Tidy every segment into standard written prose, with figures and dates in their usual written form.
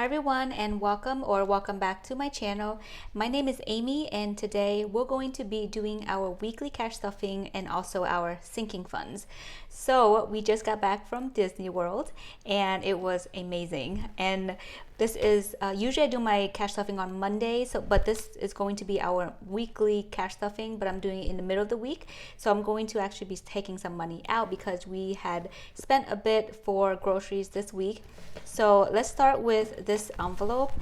Hi everyone, and welcome back to my channel. My name is Amy, and today we're going to be doing our weekly cash stuffing and also our sinking funds. So we just got back from Disney World and it was amazing. And this is usually I do my cash stuffing on Monday, but this is going to be our weekly cash stuffing, but I'm doing it in the middle of the week. So I'm going to actually be taking some money out because we had spent a bit for groceries this week. So let's start with this envelope,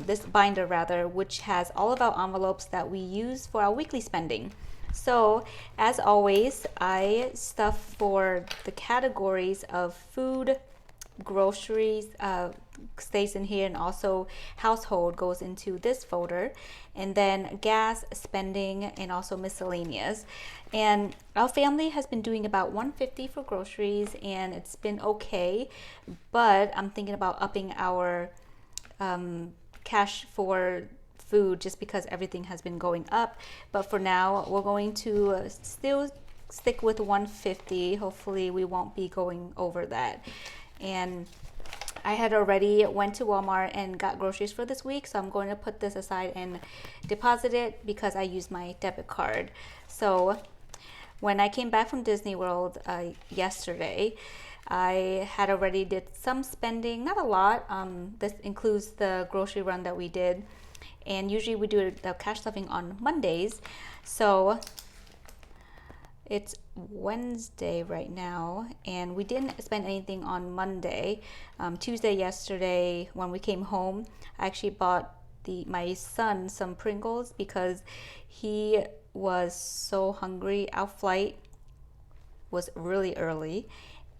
this binder rather, which has all of our envelopes that we use for our weekly spending. So as always, I stuff for the categories of food, groceries, stays in here, and also household goes into this folder, and then gas, spending, and also miscellaneous. And our family has been doing about $150 for groceries, and it's been okay, but I'm thinking about upping our cash for food just because everything has been going up. But for now, we're going to still stick with $150. Hopefully we won't be going over that. And I had already went to Walmart and got groceries for this week, so I'm going to put this aside and deposit it because I use my debit card. So when I came back from Disney World yesterday, I had already did some spending, not a lot. This includes the grocery run that we did, and usually we do the cash stuffing on Mondays. So it's Wednesday right now, and we didn't spend anything on Monday. Tuesday yesterday when we came home, I actually bought my son some Pringles because he was so hungry. Our flight was really early,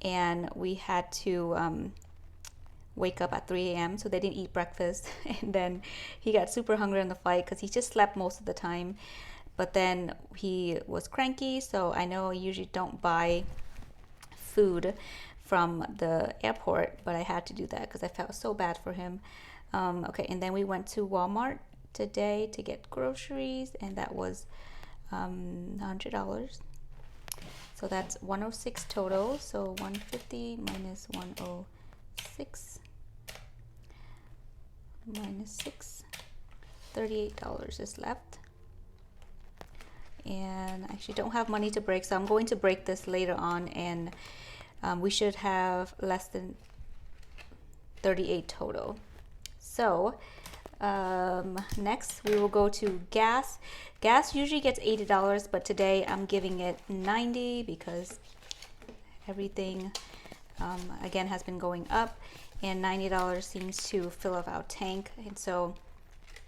and we had to wake up at 3 a.m. so they didn't eat breakfast. And then he got super hungry on the flight because he just slept most of the time. But then he was cranky, so I know I usually don't buy food from the airport, but I had to do that because I felt so bad for him. Okay, and then we went to Walmart today to get groceries, and that was $100. So that's 106 total. So 150 minus 106 minus 6, $38 is left. And I actually don't have money to break, so I'm going to break this later on, and we should have less than 38 total. So next we will go to gas. Gas usually gets $80, but today I'm giving it 90 because everything again has been going up, and $90 seems to fill up our tank, and so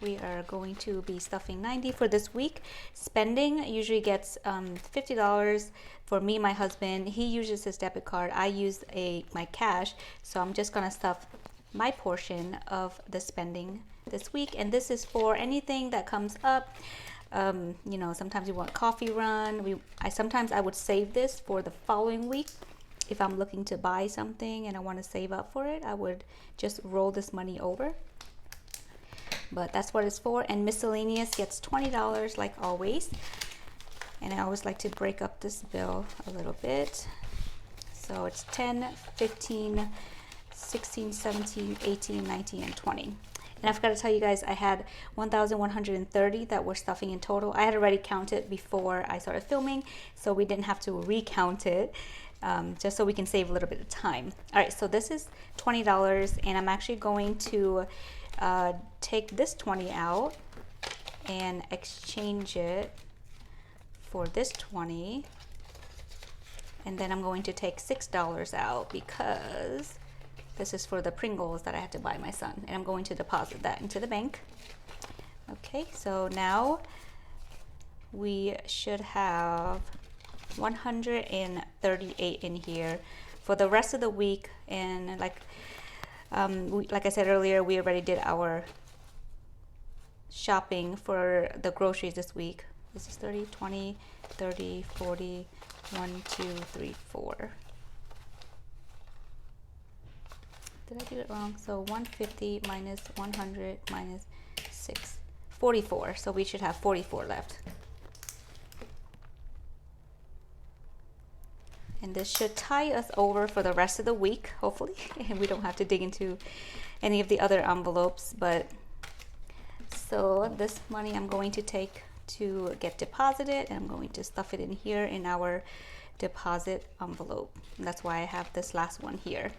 we are going to be stuffing 90 for this week. Spending usually gets $50 for me, my husband. He uses his debit card. I use my cash, so I'm just gonna stuff my portion of the spending this week. And this is for anything that comes up. You know, sometimes you want coffee run. Sometimes I would save this for the following week. If I'm looking to buy something and I want to save up for it, I would just roll this money over. But that's what it's for. And miscellaneous gets $20 like always. And I always like to break up this bill a little bit. So it's 10, 15, 16, 17, 18, 19, and 20. And I forgot to tell you guys, I had 1,130 that we're stuffing in total. I had already counted before I started filming, so we didn't have to recount it, just so we can save a little bit of time. All right, so this is $20, and I'm actually going to take this 20 out and exchange it for this 20, and then I'm going to take $6 out because this is for the Pringles that I had to buy my son, and I'm going to deposit that into the bank. Okay, so now we should have 138 in here for the rest of the week. And like I said earlier, we already did our shopping for the groceries this week. This is 30, 20, 30, 40, 1, 2, 3, 4. Did I do it wrong? So 150 minus 100 minus 6, 44. So we should have 44 left. And this should tie us over for the rest of the week, hopefully. And we don't have to dig into any of the other envelopes. But so this money I'm going to take to get deposited, and I'm going to stuff it in here in our deposit envelope. And that's why I have this last one here.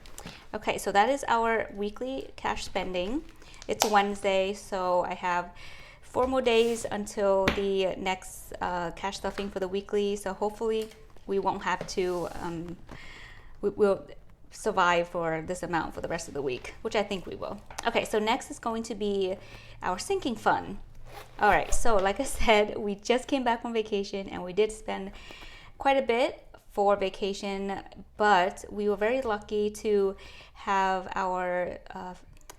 Okay, so that is our weekly cash spending. It's Wednesday, so I have 4 more days until the next cash stuffing for the weekly. So hopefully we won't have to, we'll survive for this amount for the rest of the week, which I think we will. Okay, so next is going to be our sinking fund. All right, so like I said, we just came back from vacation and we did spend quite a bit for vacation, but we were very lucky to have our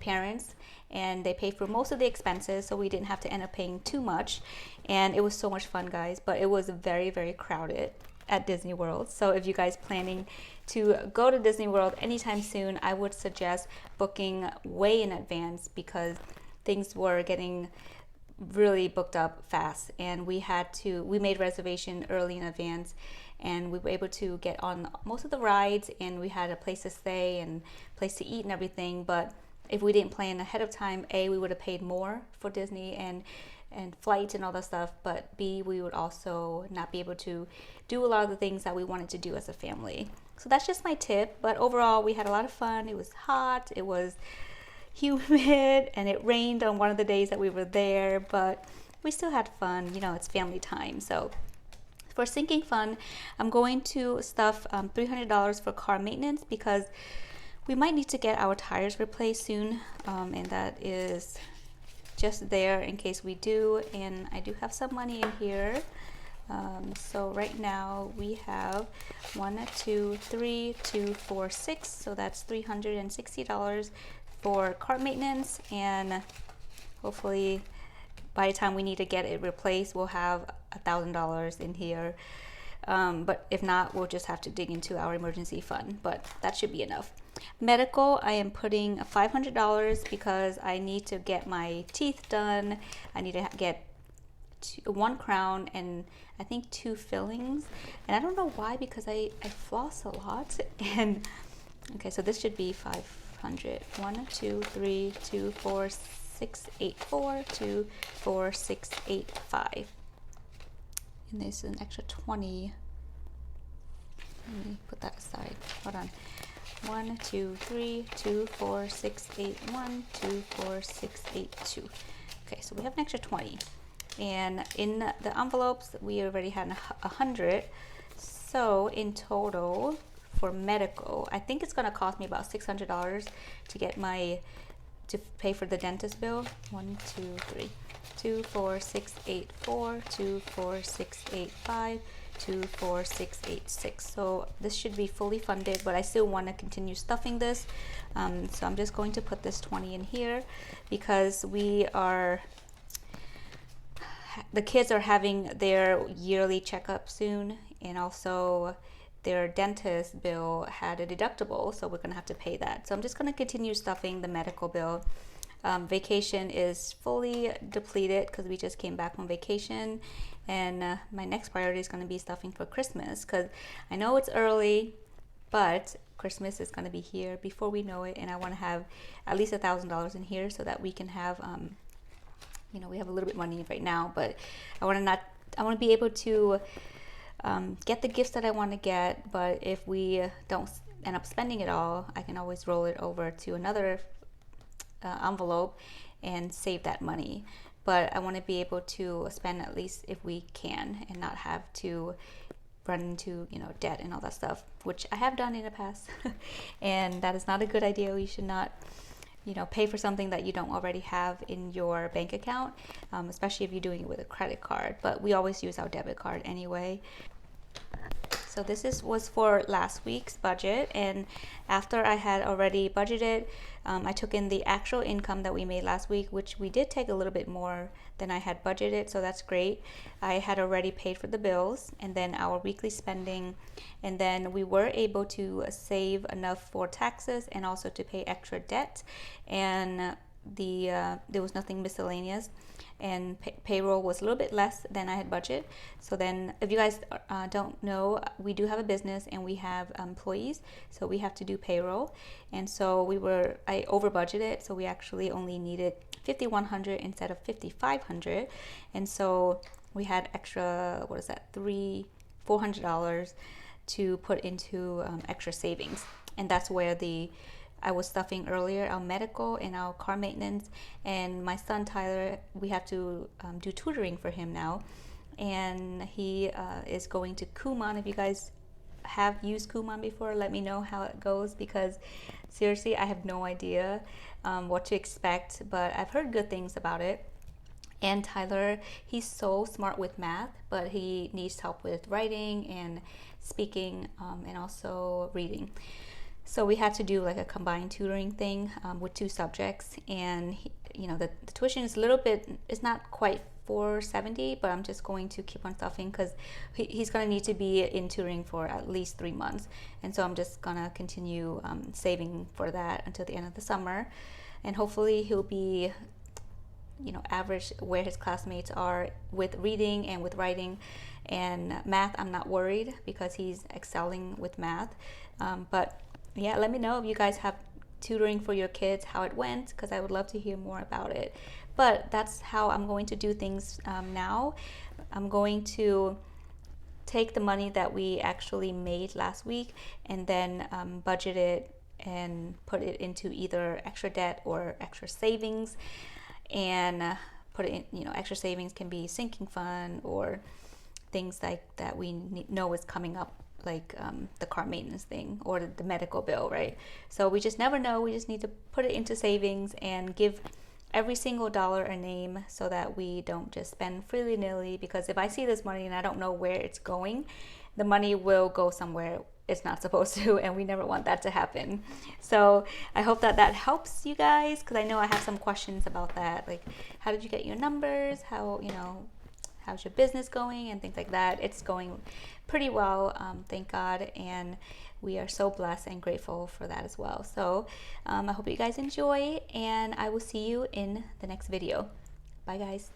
parents, and they paid for most of the expenses, so we didn't have to end up paying too much. And it was so much fun, guys, but it was very, very crowded at Disney World. So if you guys planning to go to Disney World anytime soon, I would suggest booking way in advance, because things were getting really booked up fast, and we made reservation early in advance, and we were able to get on most of the rides, and we had a place to stay and place to eat and everything. But if we didn't plan ahead of time, A, we would have paid more for Disney and flights and all that stuff, but B, we would also not be able to do a lot of the things that we wanted to do as a family. So that's just my tip. But overall, we had a lot of fun. It was hot, it was humid, and it rained on one of the days that we were there, but we still had fun. You know, it's family time. So for sinking fund, I'm going to stuff $300 for car maintenance, because we might need to get our tires replaced soon, and that is just there in case we do. And I do have some money in here. So right now we have 1, 2, 3, 2, 4, 6. So that's $360 for car maintenance, and hopefully by the time we need to get it replaced, we'll have $1,000 in here. But if not, we'll just have to dig into our emergency fund, but that should be enough. Medical, I am putting $500 because I need to get my teeth done. I need to get 1 crown and I think 2 fillings. And I don't know why, because I floss a lot. And okay, so this should be 500. 1, 2, 3, 2, 4, 6, 8, 4, 2, 4, 6, 8, 5. And there's an extra 20. Let me put that aside. Hold on. 1, 2, 3, 2, 4, 6, 8, 1, 2, 4, 6, 8, 2. Okay, so we have an extra 20. And in the envelopes, we already had 100. So in total for medical, I think it's going to cost me about $600 to get to pay for the dentist bill. 1, 2, 3, 2, 4, 6, 8, 4, 2, 4, 6, 8, 5, 2, 4, 6, 8, 6. So this should be fully funded, but I still want to continue stuffing this. So I'm just going to put this 20 in here, because the kids are having their yearly checkup soon, and also their dentist bill had a deductible, so we're going to have to pay that. So I'm just going to continue stuffing the medical bill. Vacation is fully depleted because we just came back from vacation, and my next priority is going to be stuffing for Christmas, because I know it's early, but Christmas is going to be here before we know it, and I want to have at least $1,000 in here so that we can have we have a little bit of money right now, but I want to be able to get the gifts that I want to get. But if we don't end up spending it all, I can always roll it over to another envelope and save that money. But I want to be able to spend at least if we can, and not have to run into debt and all that stuff, which I have done in the past. And that is not a good idea. You should not pay for something that you don't already have in your bank account, especially if you're doing it with a credit card. But we always use our debit card anyway. So this was for last week's budget, and after I had already budgeted, I took in the actual income that we made last week, which we did take a little bit more than I had budgeted, so that's great. I had already paid for the bills and then our weekly spending, and then we were able to save enough for taxes and also to pay extra debt. And there was nothing miscellaneous, and payroll was a little bit less than I had budgeted. So then, if you guys don't know, we do have a business and we have employees, so we have to do payroll. And so I over budgeted, so we actually only needed $5,100 instead of $5,500, and so we had extra, what is that, $400 to put into extra savings. And that's where I was stuffing earlier, our medical and our car maintenance. And my son Tyler, we have to do tutoring for him now, and he is going to Kumon. If you guys have used Kumon before, let me know how it goes, because seriously, I have no idea what to expect, but I've heard good things about it. And Tyler, he's so smart with math, but he needs help with writing and speaking, and also reading. So we had to do like a combined tutoring thing with 2 subjects, and the tuition is a little bit, it's not quite $470, but I'm just going to keep on stuffing because he's going to need to be in tutoring for at least 3 months, and so I'm just going to continue saving for that until the end of the summer, and hopefully he'll be average where his classmates are with reading and with writing. And math, I'm not worried because he's excelling with math, but yeah, let me know if you guys have tutoring for your kids, how it went, because I would love to hear more about it. But that's how I'm going to do things now. I'm going to take the money that we actually made last week and then budget it and put it into either extra debt or extra savings, and put it in, extra savings can be sinking fund or things like that we know is coming up, like the car maintenance thing or the medical bill, right? So we just never know. We just need to put it into savings and give every single dollar a name so that we don't just spend freely-nilly, because if I see this money and I don't know where it's going, the money will go somewhere it's not supposed to, and we never want that to happen. So I hope that helps you guys, because I know I have some questions about that, like how did you get your numbers, how's your business going, and things like that. It's going pretty well, thank God, and we are so blessed and grateful for that as well. So I hope you guys enjoy, and I will see you in the next video. Bye guys.